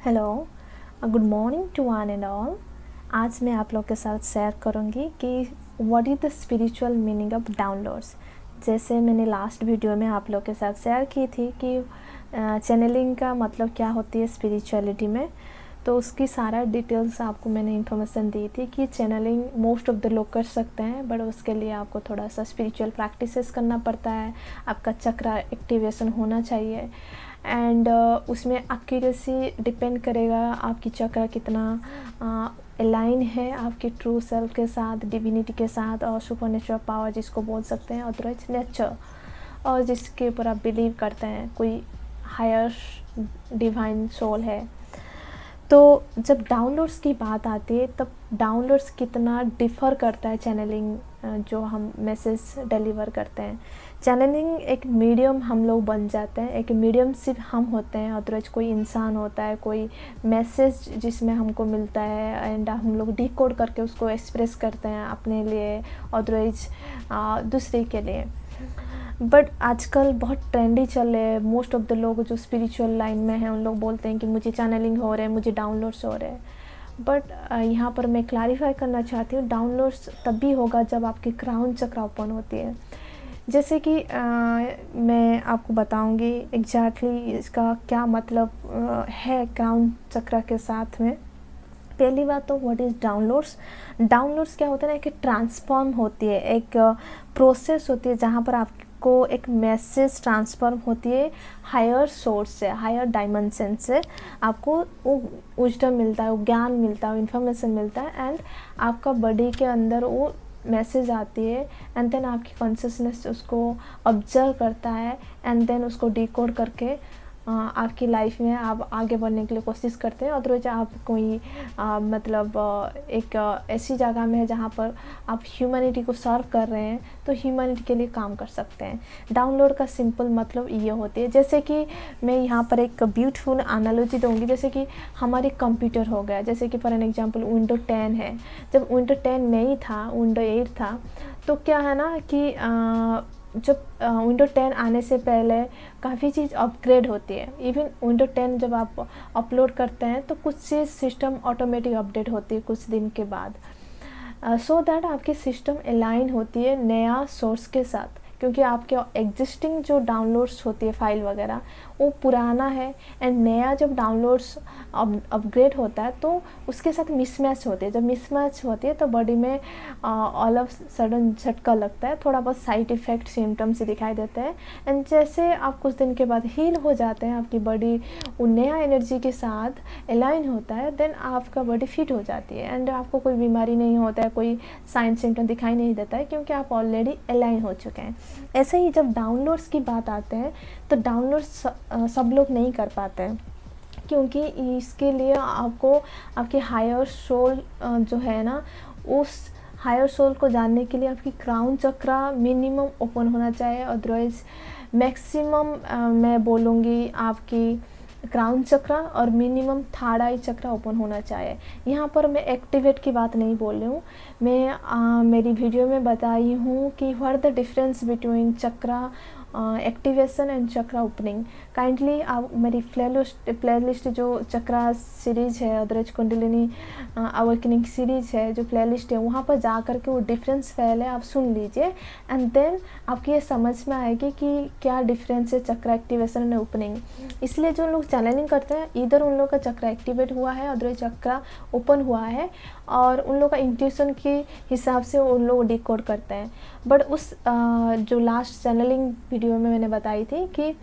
Hello, good morning to one and all. आज मैं आप लोग के साथ शेयर करूंगी कि what is the spiritual meaning of downloads. जैसे मैंने लास्ट वीडियो में आप लोग के साथ शेयर की थी कि चैनलिंग का मतलब क्या होती है स्पिरिचुअलिटी में, तो उसकी सारा डिटेल्स आपको मैंने इन्फॉर्मेशन दी थी कि चैनलिंग मोस्ट ऑफ द लोग कर सकते हैं, बट उसके लिए आपको थोड़ा सा स्पिरिचुअल प्रैक्टिसेस करना पड़ता है। आपका चक्र एक्टिवेशन होना चाहिए एंड उसमें एक्यूरेसी डिपेंड करेगा आपकी चक्र कितना अलाइन है आपके ट्रू सेल्फ के साथ, डिविनिटी के साथ और सुपरनेचुरल पावर जिसको बोल सकते हैं, अदरवाइज नेचर, और जिसके ऊपर आप बिलीव करते हैं कोई हायर डिवाइन सोल है। तो जब डाउनलोड्स की बात आती है तब डाउनलोड्स कितना डिफ़र करता है चैनलिंग जो हम मैसेज डिलीवर करते हैं। चैनलिंग एक मीडियम हम लोग बन जाते हैं, एक मीडियम सिर्फ हम होते हैं, अदरवाइज कोई इंसान होता है, कोई मैसेज जिसमें हमको मिलता है एंड हम लोग डिकोड करके उसको एक्सप्रेस करते हैं अपने लिए, अदरवाइज दूसरे के लिए। बट आजकल बहुत ट्रेंडी चल रहे हैं। मोस्ट ऑफ द लोग जो स्पिरिचुअल लाइन में हैं उन लोग बोलते हैं कि मुझे चैनलिंग हो रहे हैं, मुझे डाउनलोड्स हो रहे हैं। बट यहाँ पर मैं क्लैरिफाई करना चाहती हूँ, डाउनलोड्स तभी होगा जब आपकी क्राउन चक्र ओपन होती है। जैसे कि मैं आपको बताऊंगी एग्जैक्टली इसका क्या मतलब है क्राउन चक्र के साथ में। पहली बात तो व्हाट इज़ डाउनलोड्स। डाउनलोड्स क्या होता है ना, कि ट्रांसफॉर्म होती है, एक प्रोसेस होती है जहाँ पर आपको एक मैसेज ट्रांसफॉर्म होती है हायर सोर्स से, हायर डायमेंशन से। आपको वो विजडम मिलता है, वो ज्ञान मिलता है, वो इन्फॉर्मेशन मिलता है एंड आपका बॉडी के अंदर वो मैसेज आती है एंड देन आपकी कॉन्शियसनेस उसको ऑब्जर्व करता है एंड देन उसको डिकोड करके आपकी लाइफ में आप आगे बढ़ने के लिए कोशिश करते हैं। अदरवाइज आप कोई एक ऐसी जगह में है जहाँ पर आप ह्यूमैनिटी को सर्व कर रहे हैं, तो ह्यूमैनिटी के लिए काम कर सकते हैं। डाउनलोड का सिंपल मतलब ये होती है, जैसे कि मैं यहाँ पर एक ब्यूटीफुल एनालॉजी दूँगी। जैसे कि हमारी कंप्यूटर हो गया, जैसे कि फॉर एन एग्जांपल विंडो 10 है। जब विंडो 10 नहीं था, विंडो 8 था, तो क्या है ना कि जब विंडो 10 आने से पहले काफ़ी चीज़ अपग्रेड होती है। इवन विंडो 10 जब आप अपलोड करते हैं तो कुछ चीज़ सिस्टम ऑटोमेटिक अपडेट होती है कुछ दिन के बाद, सो दैट आपकी सिस्टम अलाइन होती है नया सोर्स के साथ। क्योंकि आपके एग्जिस्टिंग जो डाउनलोड्स होती है फाइल वगैरह वो पुराना है एंड नया जब डाउनलोड्स अपग्रेड होता है तो उसके साथ मिसमैच होती है। जब मिसमैच होती है तो बॉडी में ऑल ऑफ सडन झटका लगता है, थोड़ा बहुत साइड इफ़ेक्ट सिम्टम्स दिखाई देते हैं एंड जैसे आप कुछ दिन के बाद हील हो जाते हैं, आपकी बॉडी वो नया एनर्जी के साथ अलाइन होता है, देन आपका बॉडी फिट हो जाती है एंड आपको कोई बीमारी नहीं होता है, कोई साइन सिम्टम दिखाई नहीं देता है, क्योंकि आप ऑलरेडी अलाइन हो चुके हैं। ऐसे ही जब डाउनलोड्स की बात आते हैं तो डाउनलोड्स सब लोग नहीं कर पाते हैं, क्योंकि इसके लिए आपको आपके हायर सोल जो है ना, उस हायर सोल को जानने के लिए आपकी क्राउन चक्र मिनिमम ओपन होना चाहिए। अदरवाइज मैक्सिमम मैं बोलूँगी आपकी क्राउन चक्र और मिनिमम थर्ड आई चक्र ओपन होना चाहिए। यहाँ पर मैं एक्टिवेट की बात नहीं बोल रही हूँ, मैं मेरी वीडियो में बताई हूँ कि व्हाट द डिफरेंस बिटवीन चक्र एक्टिवेशन एंड चक्र ओपनिंग। काइंडली आप मेरी प्लेलिस्ट जो चक्र सीरीज़ है, अदरवाइज कुंडलिनी अवेकनिंग सीरीज़ है, जो प्लेलिस्ट है, वहाँ पर जा कर के वो डिफरेंस पहले आप सुन लीजिए एंड देन आपकी ये समझ में आएगी कि क्या डिफरेंस है चक्र एक्टिवेशन एंड ओपनिंग। इसलिए जो लोग चैनलिंग करते हैं, इधर उन लोग का चक्र एक्टिवेट हुआ है, अदरवाइज चक्र ओपन हुआ है और उन लोग का इंट्यूशन के हिसाब से उन लोग डिकोड करते हैं। बट उस जो लास्ट चैनलिंग वीडियो में मैंने बताई थी कि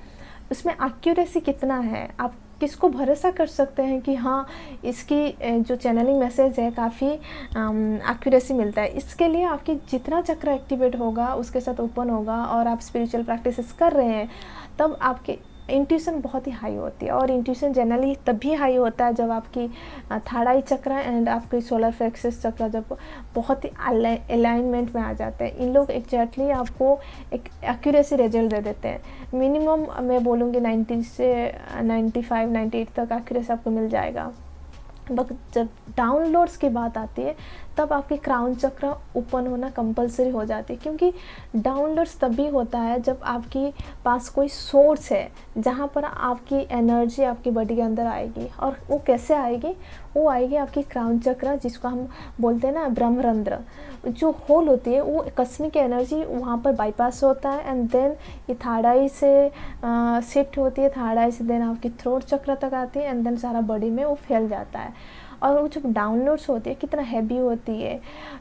उसमें एक्यूरेसी कितना है, आप किसको भरोसा कर सकते हैं कि हाँ इसकी जो चैनलिंग मैसेज है काफ़ी एक्यूरेसी मिलता है। इसके लिए आपकी जितना चक्र एक्टिवेट होगा उसके साथ ओपन होगा और आप स्पिरिचुअल प्रैक्टिसेस कर रहे हैं, तब आपकी इंट्यूशन बहुत ही हाई होती है। और इंट्यूशन जनरली तभी हाई होता है जब आपकी थर्ड आई चक्र एंड आपकी सोलर प्लेक्सस चक्र जब बहुत ही अलाइनमेंट में आ जाते हैं। इन लोग एग्जैक्टली आपको एक एक्यूरेसी रिजल्ट दे देते हैं। मिनिमम मैं बोलूँगी 90 से 95 98 तक एक्यूरेसी आपको मिल जाएगा। बट जब डाउनलोड्स की बात आती है तब आपकी क्राउन चक्र ओपन होना कंपलसरी हो जाती है, क्योंकि डाउनलोड्स तभी होता है जब आपकी पास कोई सोर्स है जहाँ पर आपकी एनर्जी आपकी बॉडी के अंदर आएगी। और वो कैसे आएगी? वो आएगी आपकी क्राउन चक्र, जिसको हम बोलते हैं ना ब्रह्मरंध्र, जो होल होती है वो कॉस्मिक एनर्जी वहाँ पर बाईपास होता है एंड देन ये थर्ड आई से शिफ्ट होती है, थर्ड आई से देन आपकी थ्रोट चक्र तक आती है एंड देन सारा बॉडी में वो फैल जाता है। और वो जब डाउनलोड्स होती है कितना हैवी होती है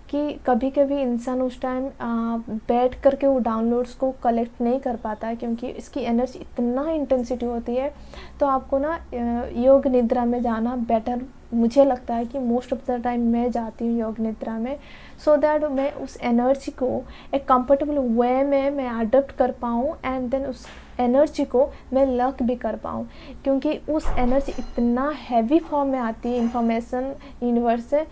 कि कभी कभी इंसान उस टाइम बैठ करके वो डाउनलोड्स को कलेक्ट नहीं कर पाता है, क्योंकि इसकी एनर्जी इतना इंटेंसिटी होती है। तो आपको ना योग निद्रा में जाना बेटर मुझे लगता है कि मोस्ट ऑफ द टाइम मैं जाती हूँ योग निद्रा में, सो दैट मैं उस एनर्जी को एक कंफर्टेबल वे में मैं अडॉप्ट कर पाऊँ एंड देन उस एनर्जी को मैं लक भी कर पाऊँ, क्योंकि उस एनर्जी इतना हैवी फॉर्म में आती है इंफॉर्मेशन यूनिवर्स से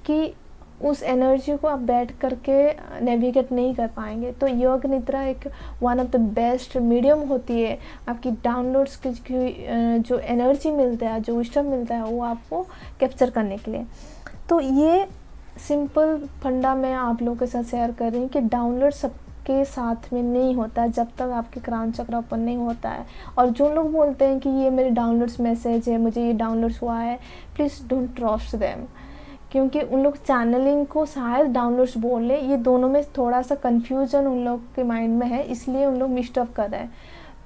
कि उस एनर्जी को आप बैठ करके नेविगेट नहीं कर पाएंगे। तो योग निद्रा एक one of the best medium होती है आपकी डाउनलोड्स की जो एनर्जी मिलता है, जो विस्डम मिलता है, वो आपको कैप्चर करने के लिए। तो ये सिंपल फंडा मैं आप लोगों के साथ शेयर कर रही हूँ कि डाउनलोड सबके साथ में नहीं होता जब तक आपके क्राउन चक्र ओपन नहीं होता है। और जो लोग बोलते हैं कि ये मेरे डाउनलोड्स मैसेज है, मुझे ये डाउनलोड्स हुआ है, प्लीज़ डोंट ट्रस्ट देम, क्योंकि उन लोग चैनलिंग को शायद डाउनलोड्स बोल ले, ये दोनों में थोड़ा सा कन्फ्यूजन उन लोग के माइंड में है, इसलिए उन लोग मिस्टेक कर रहे हैं।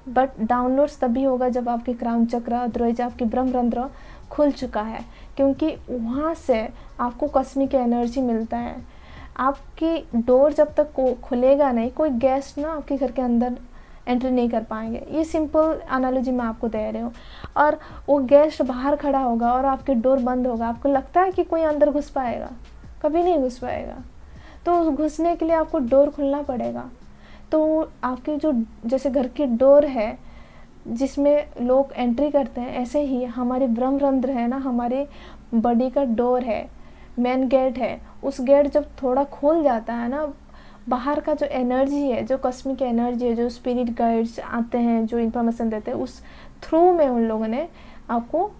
बट डाउनलोड्स तभी होगा जब आपकी क्राउन चक्र अदरवाइज आपकी ब्रह्मरंध्र खुल चुका है, क्योंकि वहाँ से आपको कॉस्मिक एनर्जी मिलता है। आपकी डोर जब तक खुलेगा नहीं, कोई गेस्ट ना आपके घर के अंदर एंट्री नहीं कर पाएंगे। ये सिंपल एनालॉजी मैं आपको दे रही हूँ। और वो गेस्ट बाहर खड़ा होगा और आपके डोर बंद होगा, आपको लगता है कि कोई अंदर घुस पाएगा? कभी नहीं घुस पाएगा। तो घुसने के लिए आपको डोर खुलना पड़ेगा। तो आपके जो जैसे घर की डोर है जिसमें लोग एंट्री करते हैं, ऐसे ही हमारी ब्रह्मरंध्र है ना, हमारी बॉडी का डोर है, मेन गेट है। उस गेट जब थोड़ा खोल जाता है ना, बाहर का जो एनर्जी है, जो कॉस्मिक एनर्जी है, जो स्पिरिट गाइड्स आते हैं, जो इन्फॉर्मेशन देते हैं, उस थ्रू में उन लोगों ने आपको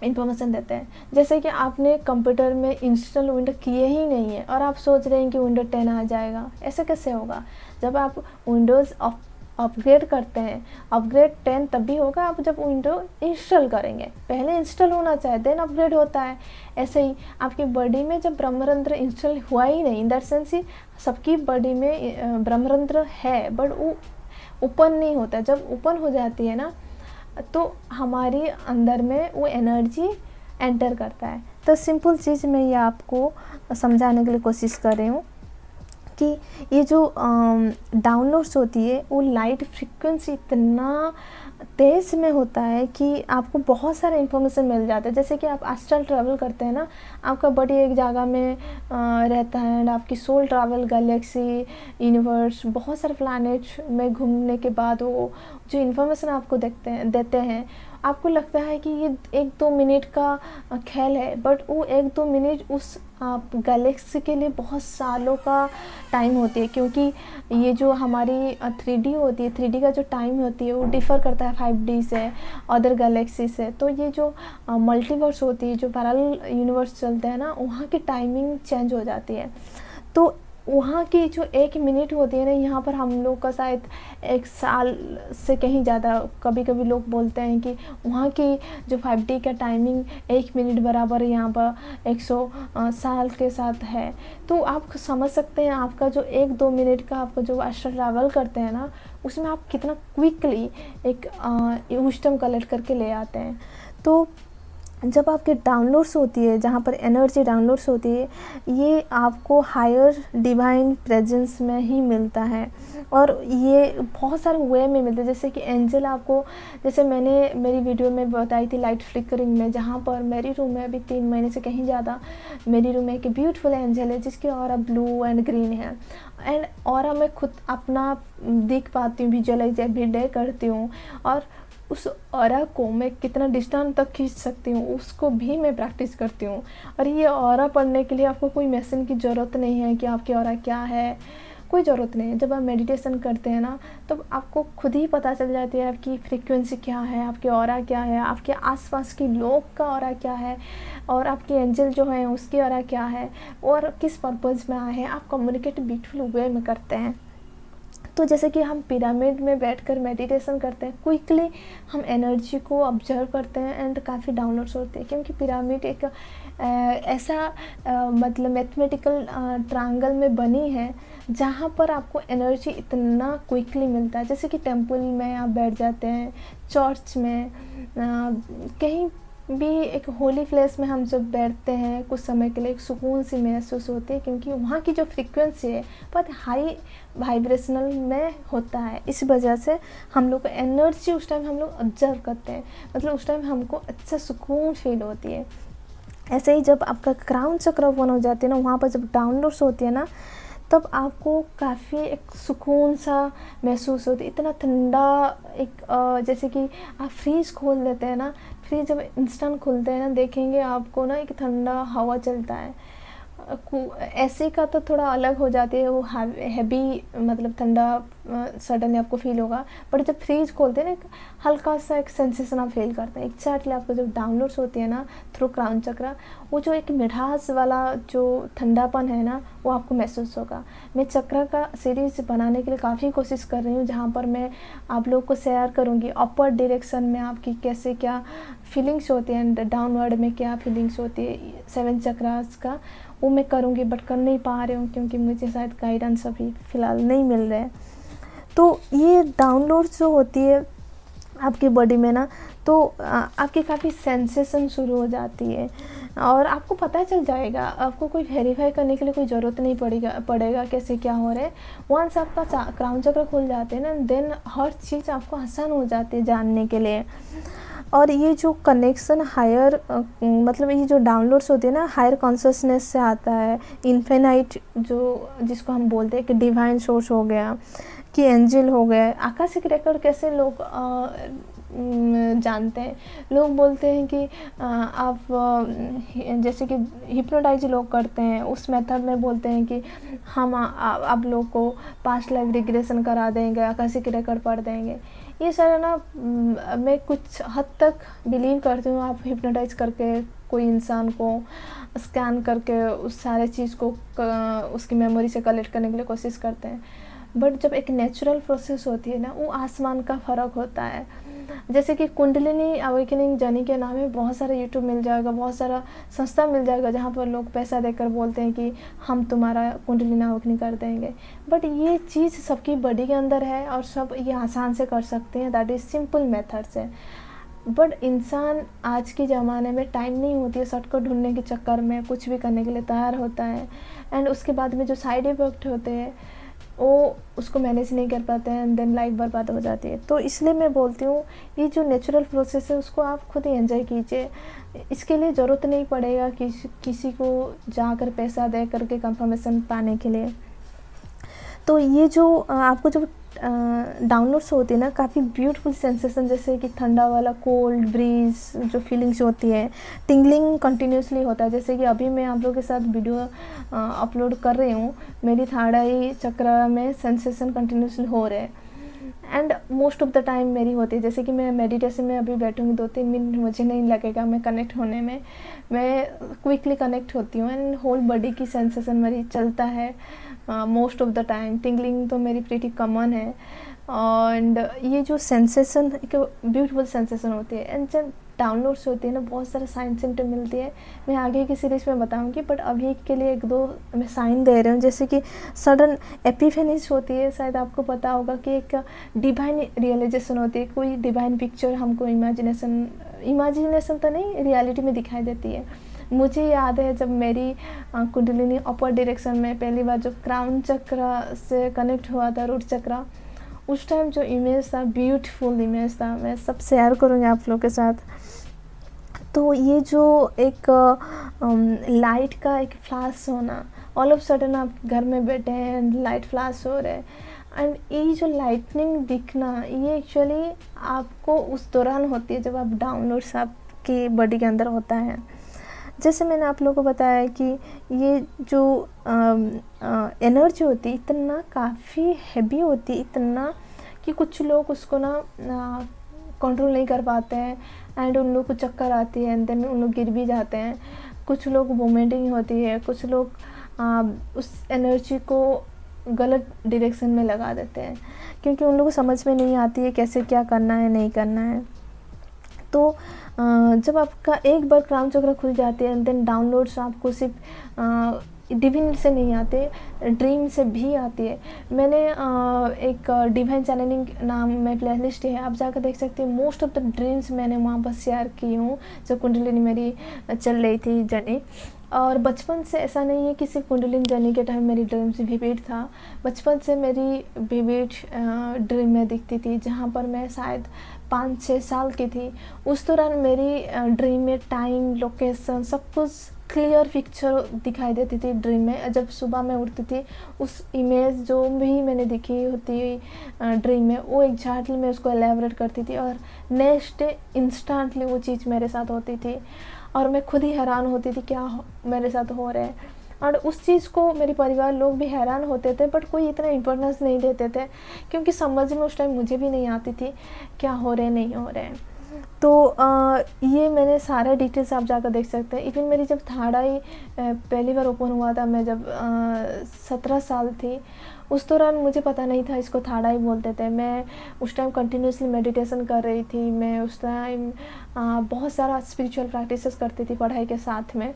इन्फॉर्मेशन देते हैं। जैसे कि आपने कंप्यूटर में इंस्टॉल विंडो किए ही नहीं है और आप सोच रहे हैं कि विंडो 10 आ जाएगा, ऐसे कैसे होगा? जब आप विंडोज़ अपग्रेड करते हैं, अपग्रेड 10 तभी होगा आप जब विंडो इंस्टॉल करेंगे, पहले इंस्टॉल होना चाहिए देन अपग्रेड होता है। ऐसे ही आपकी बॉडी में जब ब्रह्मरंध्र इंस्टॉल हुआ ही नहीं, इन दैट सेंस ही सबकी बॉडी में ब्रह्मरंध्र है बट वो ओपन नहीं होता। जब ओपन हो जाती है ना, तो हमारी अंदर में वो एनर्जी एंटर करता है। तो सिंपल चीज़ मैं ये आपको समझाने के लिए कोशिश कर रही हूँ कि ये जो डाउनलोड्स होती है वो लाइट फ्रिक्वेंसी इतना तेज़ में होता है कि आपको बहुत सारा इन्फॉर्मेशन मिल जाता है। जैसे कि आप एस्ट्रल ट्रैवल करते हैं ना, आपका बॉडी एक जगह में रहता है एंड आपकी सोल ट्रैवल गैलेक्सी, यूनिवर्स, बहुत सारे प्लैनेट में घूमने के बाद वो जो इन्फॉर्मेशन आपको देते हैं, आपको लगता है कि ये 1-2 मिनट का खेल है, बट वो 1-2 मिनट उस गैलेक्सी के लिए बहुत सालों का टाइम होती है। क्योंकि ये जो हमारी 3D होती है, 3D का जो टाइम होती है वो डिफ़र करता है 5D से, अदर गैलेक्सी से। तो ये जो मल्टीवर्स होती है, जो पैरेलल यूनिवर्स चलते हैं ना, वहाँ की टाइमिंग चेंज हो जाती है। तो वहाँ की जो 1 मिनट होती है ना, यहाँ पर हम लोग का शायद 1 साल से कहीं ज़्यादा, कभी कभी लोग बोलते हैं कि वहाँ की जो 5D का टाइमिंग 1 मिनट बराबर यहाँ पर 100 साल के साथ है। तो आप समझ सकते हैं आपका जो 1-2 मिनट का आपका जो एस्ट्रल ट्रैवल करते हैं ना, उसमें आप कितना क्विकली एक विज़डम कलेक्ट करके ले आते हैं। तो जब आपके डाउनलोड्स होती है, जहाँ पर एनर्जी डाउनलोड्स होती है, ये आपको हायर डिवाइन प्रेजेंस में ही मिलता है। और ये बहुत सारे वे में मिलते हैं, जैसे कि एंजल आपको, जैसे मैंने मेरी वीडियो में बताई थी लाइट फ्लिकरिंग में, जहाँ पर मेरी रूम में अभी 3 महीने से कहीं ज़्यादा मेरी रूम में एक ब्यूटीफुल एंजल है जिसकी ऑरा ब्लू एंड ग्रीन है। एंड ऑरा मैं खुद अपना देख पाती हूँ, विजुअलाइज एवरी डे करती हूँ, और उस ऑरा को मैं कितना डिस्टेंस तक खींच सकती हूँ उसको भी मैं प्रैक्टिस करती हूँ। और ये ऑरा पढ़ने के लिए आपको कोई मशीन की ज़रूरत नहीं है कि आपकी ऑरा क्या है, कोई ज़रूरत नहीं है। जब आप मेडिटेशन करते हैं ना, तो आपको खुद ही पता चल जाती है आपकी फ्रीक्वेंसी क्या है, आपकी ऑरा क्या है, आपके आसपास के लोग का ऑरा क्या है, और आपकी एंजल जो है उसकी ऑरा क्या है, और किस पर्पज़ में आए हैं। आप कम्युनिकेट ब्यूटीफुल वे में करते हैं। तो जैसे कि हम पिरामिड में बैठकर मेडिटेशन करते हैं, क्विकली हम एनर्जी को ऑब्जर्व करते हैं एंड काफ़ी डाउनलोड्स होते हैं, क्योंकि पिरामिड एक ऐसा मतलब मैथमेटिकल ट्रायंगल में बनी है जहाँ पर आपको एनर्जी इतना क्विकली मिलता है। जैसे कि टेंपल में आप बैठ जाते हैं, चर्च में, कहीं भी एक होली प्लेस में हम जब बैठते हैं कुछ समय के लिए, एक सुकून सी महसूस होती है, क्योंकि वहाँ की जो फ्रीक्वेंसी है बहुत हाई वाइब्रेशनल में होता है। इस वजह से हम लोग को एनर्जी उस टाइम हम लोग ऑब्जर्व करते हैं, मतलब उस टाइम हमको अच्छा सुकून फील होती है। ऐसे ही जब आपका क्राउन चक्र ओपन हो जाती है ना, वहाँ पर जब डाउनलोड्स होती है ना, तब आपको काफ़ी एक सुकून सा महसूस होता है, इतना ठंडा एक जैसे कि आप फ्रीज खोल देते हैं ना, फ्रीज जब इंस्टेंट खुलते हैं ना, देखेंगे आपको ना एक ठंडा हवा चलता है। ऐसे का तो थोड़ा अलग हो जाती है, वो हैवी मतलब ठंडा सडनली आपको फील होगा, बट जब फ्रीज खोलते हैं ना, एक हल्का सा एक सेंसेशन आप फील करते हैं। एग्जैक्टली आपको जब डाउनलोड्स होती है ना थ्रू क्राउन चक्र, वो जो एक मिठास वाला जो ठंडापन है ना, वो आपको महसूस होगा। मैं चक्र का सीरीज़ बनाने के लिए काफ़ी कोशिश कर रही हूँ, जहाँ पर मैं आप लोग को शेयर करूँगी अपवर्ड डायरेक्शन में आपकी कैसे क्या फीलिंग्स होती हैं एंड डाउनवर्ड में क्या फीलिंग्स होती है 7 चक्रास का, वो मैं करूँगी, बट कर नहीं पा रही हूँ क्योंकि मुझे शायद गाइडेंस अभी फ़िलहाल नहीं मिल रहा है। तो ये डाउनलोड्स जो होती है आपकी बॉडी में ना, तो आपकी काफ़ी सेंसेशन शुरू हो जाती है, और आपको पता चल जाएगा। आपको कोई वेरीफाई करने के लिए कोई ज़रूरत नहीं पड़ेगा कैसे क्या हो रहा है। वंस आपका क्राउन चक्र खुल जाते हैं ना, देन हर चीज़ आपको आसान हो जाती है जानने के लिए। और ये जो कनेक्शन हायर मतलब ये जो डाउनलोड्स होते हैं ना, हायर कॉन्शियसनेस से आता है। इन्फिनाइट जो जिसको हम बोलते हैं कि डिवाइन सोर्स हो गया, कि एंजल हो गए, आकाशिक रिकॉर्ड कैसे लोग जानते हैं। लोग बोलते हैं कि आप जैसे कि हिप्नोटाइज लोग करते हैं, उस मेथड में बोलते हैं कि हम आप लोग को पास्ट लाइफ रिग्रेशन करा देंगे, आकाशिक रिकॉर्ड पढ़ देंगे। ये सारा ना मैं कुछ हद तक बिलीव करती हूँ। आप हिप्नोटाइज करके कोई इंसान को स्कैन करके उस सारे चीज़ को उसकी मेमोरी से कलेक्ट करने के लिए कोशिश करते हैं, बट जब एक नेचुरल प्रोसेस होती है ना, वो आसमान का फ़र्क होता है। जैसे कि कुंडलिनी अवेकनिंग जर्नी के नाम में बहुत सारा यूट्यूब मिल जाएगा, बहुत सारा संस्था मिल जाएगा, जहाँ पर लोग पैसा देकर बोलते हैं कि हम तुम्हारा कुंडलिनी अवेकनिंग कर देंगे। बट ये चीज़ सबकी बॉडी के अंदर है और सब ये आसान से कर सकते हैं, दैट इज़ सिंपल मेथड से। बट इंसान आज के ज़माने में टाइम नहीं होती है, शॉर्टकट ढूंढने के चक्कर में कुछ भी करने के लिए तैयार होता है, एंड उसके बाद में जो साइड इफ़ेक्ट होते हैं वो उसको मैनेज नहीं कर पाते हैं, देन लाइफ बर्बाद हो जाती है। तो इसलिए मैं बोलती हूँ ये जो नेचुरल प्रोसेस है उसको आप खुद ही एंजॉय कीजिए। इसके लिए ज़रूरत नहीं पड़ेगा किसी को जाकर पैसा दे करके कंफर्मेशन पाने के लिए। तो ये जो आपको जो डाउनलोड्स होती है ना, काफ़ी ब्यूटीफुल सेंसेशन, जैसे कि ठंडा वाला कोल्ड ब्रीज जो फीलिंग्स होती है, टिंगलिंग कंटिन्यूसली होता है। जैसे कि अभी मैं आप लोगों के साथ वीडियो अपलोड कर रही हूँ, मेरी थर्ड आई चक्र में सेंसेशन कंटिन्यूसली हो रहे हैं, and most of the time मेरी होती है। जैसे कि मैं मेडिटेशन में अभी बैठूँगी 2-3 मिनट मुझे नहीं लगेगा मैं कनेक्ट होने में, मैं क्विकली कनेक्ट होती हूँ, एंड होल बॉडी की सेंसेशन मेरी चलता है most of the time. Tingling तो मेरी प्रीटी कॉमन है, एंड ये जो सेंसेशन एक ब्यूटीफुल सेंसेशन होती है। एंड जब डाउनलोड्स होती है ना, बहुत सारे साइन सिम्टम मिलती है, मैं आगे की सीरीज़ में बताऊंगी, बट अभी के लिए 1-2 मैं साइन दे रही हूँ। जैसे कि सडन एपिफेनीज होती है, शायद आपको पता होगा कि एक डिवाइन रियलाइजेशन होती है, कोई डिवाइन पिक्चर हमको इमेजिनेशन तो नहीं, रियलिटी में दिखाई देती है। मुझे याद है जब मेरी कुंडलिनी अपर डायरेक्शन में पहली बार जो क्राउन चक्र से कनेक्ट हुआ था, रूट चक्र, उस टाइम जो इमेज था, ब्यूटीफुल इमेज था, मैं सब शेयर करूँगी आप लोगों के साथ। तो ये जो एक लाइट का एक फ्लैश होना, ऑल ऑफ सडन आप घर में बैठे हैं, लाइट फ्लैश हो रहे हैं, एंड ये जो लाइटनिंग दिखना, ये एक्चुअली आपको उस दौरान होती है जब आप डाउनलोड्स आपकी बॉडी के अंदर होता है। जैसे मैंने आप लोगों को बताया कि ये जो एनर्जी होती है इतना काफ़ी हैवी होती है, इतना कि कुछ लोग उसको ना कंट्रोल नहीं कर पाते हैं एंड उन लोग को चक्कर आती है एंड देन उन लोग गिर भी जाते हैं। कुछ लोग वोमिटिंग होती है, कुछ लोग उस एनर्जी को गलत डायरेक्शन में लगा देते हैं क्योंकि उन लोगों को समझ में नहीं आती है कैसे क्या करना है नहीं करना है। तो जब आपका एक बार क्राउन चक्र खुल जाती है एंड देन डाउनलोड्स आपको सिर्फ डिविन से नहीं आते, ड्रीम से भी आती है। मैंने एक डिवाइन चैनलिंग नाम में प्लेलिस्ट है, आप जाकर देख सकते हैं। मोस्ट ऑफ द ड्रीम्स मैंने वहाँ पर शेयर की हूँ जब कुंडलिनी मेरी चल रही थी जर्नी। और बचपन से ऐसा नहीं है कि सिर्फ कुंडलिनी जर्नी के टाइम मेरी ड्रीम्स विविड था, बचपन से मेरी विविड ड्रीम में दिखती थी। जहाँ पर मैं शायद 5-6 साल की थी, उस दौरान मेरी ड्रीम में टाइम, लोकेशन, सब कुछ क्लियर पिक्चर दिखाई देती थी ड्रीम में। जब सुबह मैं उठती थी, उस इमेज जो भी मैंने दिखी होती ड्रीम में, वो एग्जैक्टली मैं उसको एलेबरेट करती थी और नेक्स्ट डे इंस्टेंटली वो चीज़ मेरे साथ होती थी और मैं खुद ही हैरान होती थी क्या मेरे साथ हो रहा है। और उस चीज़ को मेरे परिवार लोग भी हैरान होते थे बट कोई इतना इम्पोर्टेंस नहीं देते थे क्योंकि समझ में उस टाइम मुझे भी नहीं आती थी क्या हो रहे नहीं हो रहे। तो ये मैंने सारा डिटेल्स आप जाकर देख सकते हैं। इवन मेरी जब थर्ड आई पहली बार ओपन हुआ था, मैं जब 17 साल थी, उस दौरान मुझे पता नहीं था इसको थर्ड आई बोलते थे। मैं उस टाइम कंटिन्यूसली मेडिटेशन कर रही थी, मैं उस टाइम बहुत सारा स्पिरिचुअल प्रैक्टिसेस करती थी पढ़ाई के साथ में।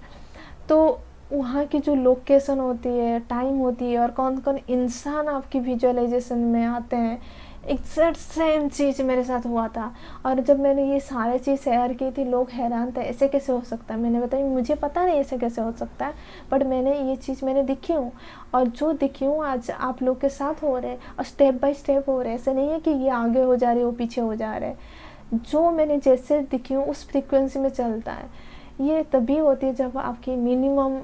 तो वहाँ की जो लोकेशन होती है, टाइम होती है और कौन कौन इंसान आपकी विजुअलाइजेशन में आते हैं, एग्जैक्ट सेम चीज़ मेरे साथ हुआ था। और जब मैंने ये सारे चीज़ शेयर की थी, लोग हैरान थे ऐसे कैसे हो सकता है। मैंने बताया मुझे पता नहीं ऐसे कैसे हो सकता है, बट मैंने ये चीज़ मैंने दिखी हूँ और जो दिखी हूँ आज आप लोग के साथ हो रहे हैं और स्टेप बाय स्टेप हो रहे हैं। ऐसे नहीं है कि ये आगे हो जा रहे हैं वो पीछे हो जा रहे हैं। जो मैंने जैसे दिखी हूँ उस फ्रीक्वेंसी में चलता है। ये तभी होती है जब आपकी मिनिमम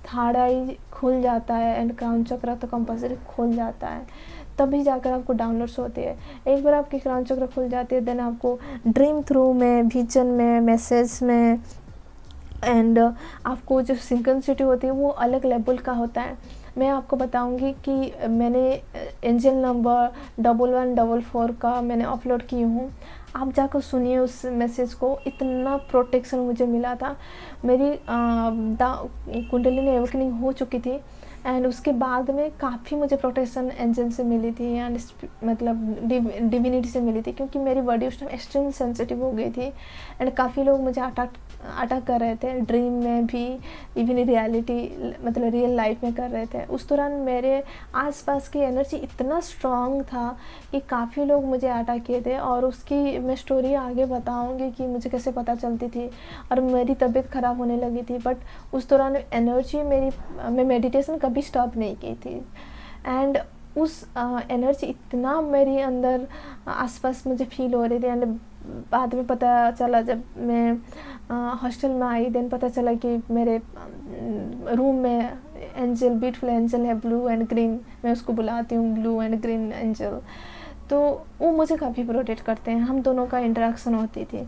थर्ड आई खुल जाता है एंड क्राउन चक्र तो कंपल्सरी खुल जाता है, तभी जाकर आपको डाउनलोड्स होती है। एक बार आपकी क्राउन चक्र खुल जाती है देन आपको ड्रीम थ्रू में, विजन में, मैसेज में एंड आपको जो सिंक्रोनिसिटी होती है वो अलग लेवल का होता है। मैं आपको बताऊंगी कि मैंने एंजल नंबर 1144 का मैंने अपलोड की हूँ, आप जाकर सुनिए उस मैसेज को। इतना प्रोटेक्शन मुझे मिला था। मेरी कुंडलिनी एवेकनिंग हो चुकी थी एंड उसके बाद में काफ़ी मुझे प्रोटेक्शन एंजल से मिली थी एंड मतलब डिविनिटी से मिली थी क्योंकि मेरी बॉडी उस टाइम एक्सट्रीम सेंसिटिव हो गई थी एंड काफ़ी लोग मुझे अटैक कर रहे थे, ड्रीम में भी, इवन रियलिटी मतलब रियल लाइफ में कर रहे थे। उस दौरान मेरे आसपास की एनर्जी इतना स्ट्रॉन्ग था कि काफ़ी लोग मुझे अटैक किए थे और उसकी मैं स्टोरी आगे बताऊंगी कि मुझे कैसे पता चलती थी और मेरी तबीयत ख़राब होने लगी थी। बट उस दौरान एनर्जी मैं मेडिटेशन कभी स्टॉप नहीं की थी एंड उस एनर्जी इतना मेरे अंदर आसपास मुझे फील हो रही थी एंड बाद में पता चला जब मैं हॉस्टल में आई देन पता चला कि मेरे रूम में एंजल, ब्यूटीफुल एंजल है, ब्लू एंड ग्रीन, मैं उसको बुलाती हूँ ब्लू एंड ग्रीन एंजल। तो वो मुझे काफ़ी प्रोटेक्ट करते हैं, हम दोनों का इंटरेक्शन होती थी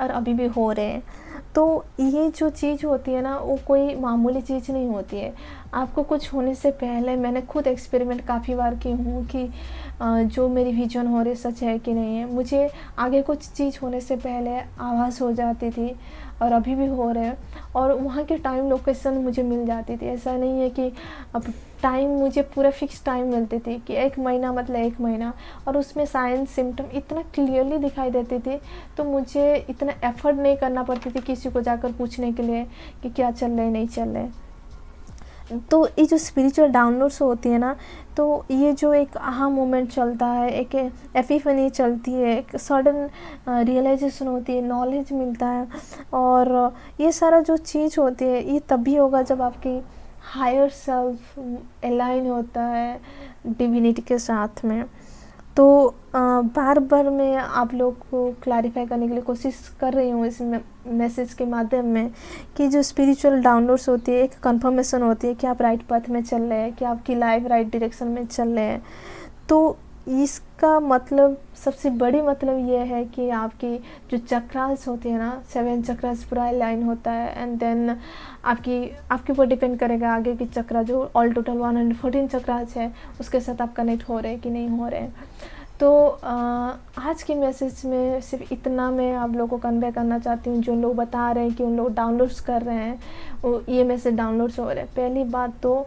और अभी भी हो रहे हैं। तो ये जो चीज़ होती है ना वो कोई मामूली चीज़ नहीं होती है। आपको कुछ होने से पहले मैंने खुद एक्सपेरिमेंट काफ़ी बार की हूँ कि जो मेरी विजन हो रही सच है कि नहीं है। मुझे आगे कुछ चीज़ होने से पहले आवाज़ हो जाती थी और अभी भी हो रहे हैं और वहाँ की टाइम लोकेशन मुझे मिल जाती थी। ऐसा नहीं है कि अब टाइम मुझे पूरा फिक्स टाइम मिलती थी कि 1 महीना मतलब 1 महीना, और उसमें साइंस सिम्टम इतना क्लियरली दिखाई देती थी तो मुझे इतना एफर्ट नहीं करना पड़ती थी किसी को जाकर पूछने के लिए कि क्या चल रहा है नहीं चल रहा है। तो ये जो स्पिरिचुअल डाउनलोड्स होती है ना, तो ये जो एक आहा मोमेंट चलता है, एक एपिफनी चलती है, एक सडन रियलाइजेशन होती है, नॉलेज मिलता है और ये सारा जो चीज़ होती है ये तभी होगा जब आपकी हायर सेल्फ अलाइन होता है डिविनिटी के साथ में। तो बार बार मैं आप लोग को क्लैरिफाई करने के लिए कोशिश कर रही हूँ इस मैसेज के माध्यम में कि जो स्पिरिचुअल डाउनलोड्स होती है एक कंफर्मेशन होती है कि आप राइट पथ में चल रहे हैं, कि आपकी लाइफ राइट डायरेक्शन में चल रहे हैं। तो इसका मतलब सबसे बड़ी मतलब ये है कि आपकी जो चक्रास होती है ना, 7 चक्रास पूरा अलाइन होता है, एंड देन आपके ऊपर डिपेंड करेगा आगे की चक्रा जो ऑल टोटल 114 चक्रास है उसके साथ आप कनेक्ट हो रहे हैं कि नहीं हो रहे हैं। तो आज के मैसेज में सिर्फ इतना मैं आप लोगों को कन्वे करना चाहती हूँ। जो लोग बता रहे हैं कि उन लोग डाउनलोड्स कर रहे हैं, वो ये मैसेज डाउनलोड्स हो रहे हैं, पहली बात तो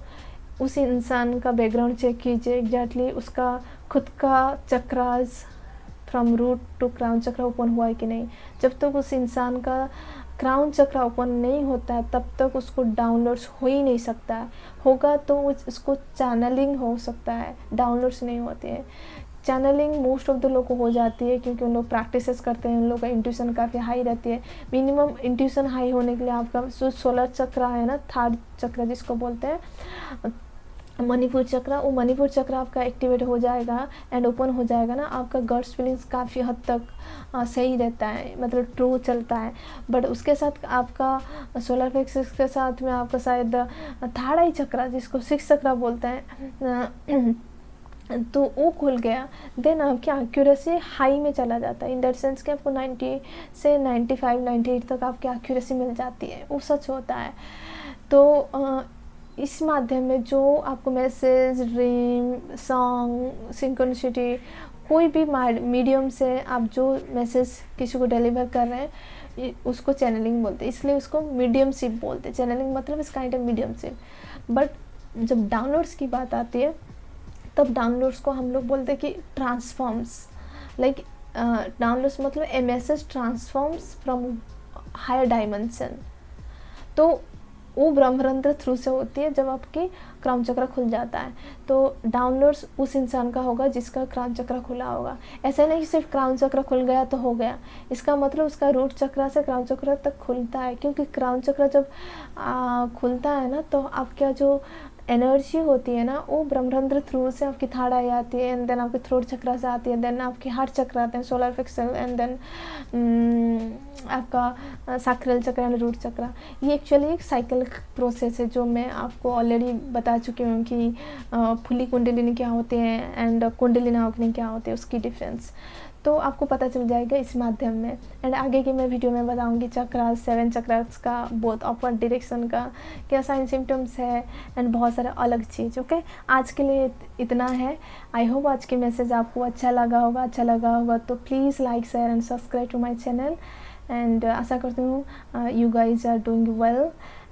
उस इंसान का बैकग्राउंड चेक कीजिए, एग्जैक्टली उसका खुद का chakras from root to crown chakra open हुआ है कि नहीं। जब तक उस इंसान का क्राउन चक्र ओपन नहीं होता है तब तक उसको डाउनलोड्स हो ही नहीं सकता है। होगा तो उसको चैनलिंग हो सकता है, डाउनलोड्स नहीं होते हैं। चैनलिंग मोस्ट ऑफ द लोग को हो जाती है क्योंकि उन लोग प्रैक्टिसेस करते हैं, उन लोग का इंट्यूशन काफ़ी हाई रहती है। मिनिमम इंट्यूशन हाई होने के लिए आपका जो 16 चक्र है ना, 3rd चक्र जिसको बोलते हैं मणिपुर चक्र, वो मणिपुर चक्र आपका एक्टिवेट हो जाएगा एंड ओपन हो जाएगा ना, आपका गट्स फीलिंग्स काफ़ी हद तक सही रहता है, मतलब ट्रू चलता है। बट उसके साथ आपका सोलर प्लेक्सस के साथ में आपका शायद 3rd आई चक्र जिसको 6th चक्र बोलते हैं तो वो खुल गया, देन आपकी एक्यूरेसी हाई में चला जाता है। इन दैट सेंस कि आपको 90 से 95 98 तक आपकी एक्यूरेसी मिल जाती है, वो सच होता है। तो इस माध्यम में जो आपको मैसेज, ड्रीम, सॉन्ग, सिंक्रोनिसिटी, कोई भी मीडियम से आप जो मैसेज किसी को डिलीवर कर रहे हैं उसको चैनलिंग बोलते हैं, इसलिए उसको मीडियमशिप बोलते हैं। चैनलिंग मतलब इस काइंड ऑफ मीडियमशिप। बट जब डाउनलोड्स की बात आती है तब डाउनलोड्स को हम लोग बोलते हैं कि ट्रांसफॉर्म्स, लाइक डाउनलोड्स मतलब a message transforms from higher dimension. तो वो ब्रह्मरंध्र थ्रू से होती है जब आपकी क्राउन चक्र खुल जाता है। तो डाउनलोड्स उस इंसान का होगा जिसका क्राउन चक्र खुला होगा। ऐसा नहीं कि सिर्फ क्राउन चक्र खुल गया तो हो गया, इसका मतलब उसका रूट चक्र से क्राउन चक्र तक खुलता है। क्योंकि क्राउन चक्र जब खुलता है ना तो आपका जो एनर्जी होती है ना वो ब्रह्मरंध्र थ्रू से आपकी 3rd आई आती है, एंड देन आपके थ्रोट चक्र से आती है, देन आपके हार्ट चक्र आते हैं, सोलर प्लेक्सस, एंड देन आपका सैक्रल चक्र एंड रूट चक्र। ये एक्चुअली एक साइकिल प्रोसेस है जो मैं आपको ऑलरेडी बता चुकी हूँ कि फुली कुंडलिनी क्या होते हैं एंड कुंडलिनी अग्नि क्या होते हैं, उसकी डिफरेंस तो आपको पता चल जाएगा इस माध्यम में। एंड आगे की मैं वीडियो में बताऊंगी चक्रास, 7 चक्रास का बोथ अपवर्ड डायरेक्शन का क्या साइन सिम्टम्स है एंड बहुत सारे अलग चीज़। ओके, आज के लिए इतना है। आई होप आज की मैसेज आपको अच्छा लगा होगा तो please like, share and subscribe to my channel. And आशा करती हूँ you guys are doing well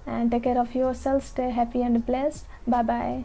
and take care of your self, stay happy and blessed. Bye bye.